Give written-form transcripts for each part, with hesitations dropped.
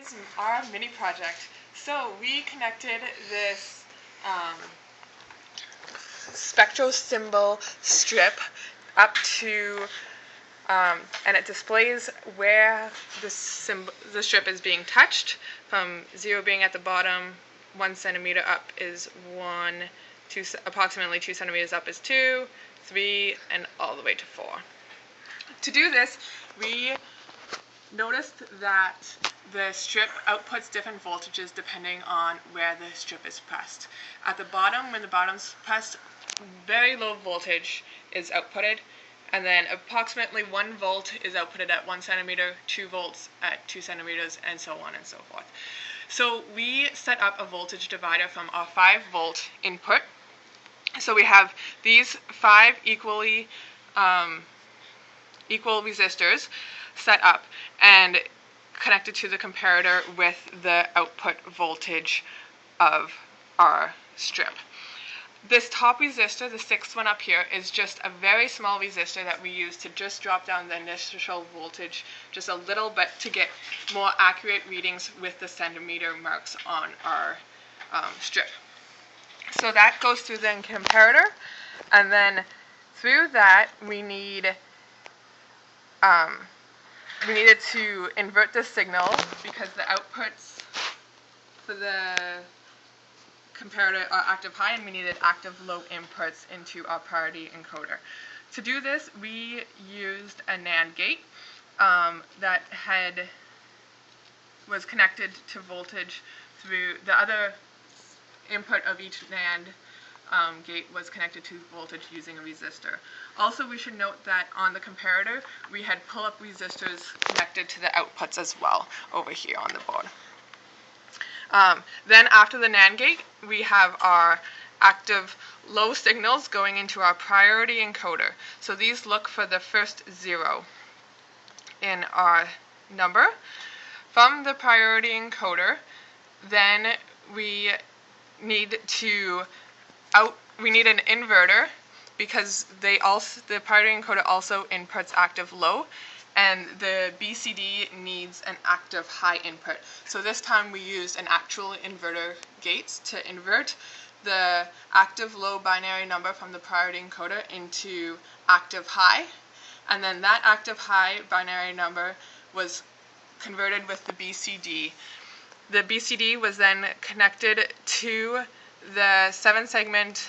Is our mini project. So we connected this spectral symbol strip up to, and it displays where the strip is being touched. From 0 being at the bottom, 1 centimeter up is 1, 2, approximately 2 centimeters up is 2, 3, and all the way to 4. To do this, we noticed that the strip outputs different voltages depending on where the strip is pressed. At the bottom, when the bottom's pressed, very low voltage is outputted, and then approximately 1 volt is outputted at 1 centimeter, 2 volts at 2 centimeters, and so on and so forth. So we set up a voltage divider from our 5 volt input. So we have these 5 equal resistors set up and connected to the comparator with the output voltage of our strip. This top resistor, the 6th one up here, is just a very small resistor that we use to just drop down the initial voltage just a little bit to get more accurate readings with the centimeter marks on our strip. So that goes through the comparator, and then through that we needed to invert the signal because the outputs for the comparator are active high, and we needed active low inputs into our priority encoder. To do this, we used a NAND gate that was connected to voltage through the other input of each NAND gate was connected to voltage using a resistor. Also, we should note that on the comparator, we had pull-up resistors connected to the outputs as well over here on the board. Then after the NAND gate, we have our active low signals going into our priority encoder. So these look for the first 0 in our number. From the priority encoder, then we need an inverter because the priority encoder also inputs active low, and the BCD needs an active high input. So this time we used an actual inverter gate to invert the active low binary number from the priority encoder into active high, and then that active high binary number was converted with the BCD. The BCD was then connected to the 7-segment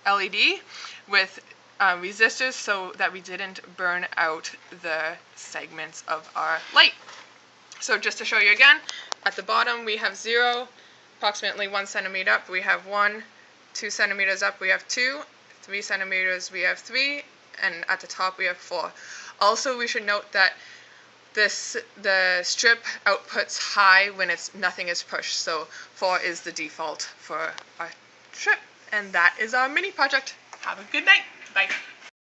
LED with resistors so that we didn't burn out the segments of our light. So just to show you again, at the bottom we have 0, approximately 1 centimeter up we have 1, 2 centimeters up we have 2, 3 centimeters we have 3, and at the top we have 4. Also, we should note that the strip outputs high when nothing is pushed, so 4 is the default for our strip. And that is our mini project. Have a good night. Bye.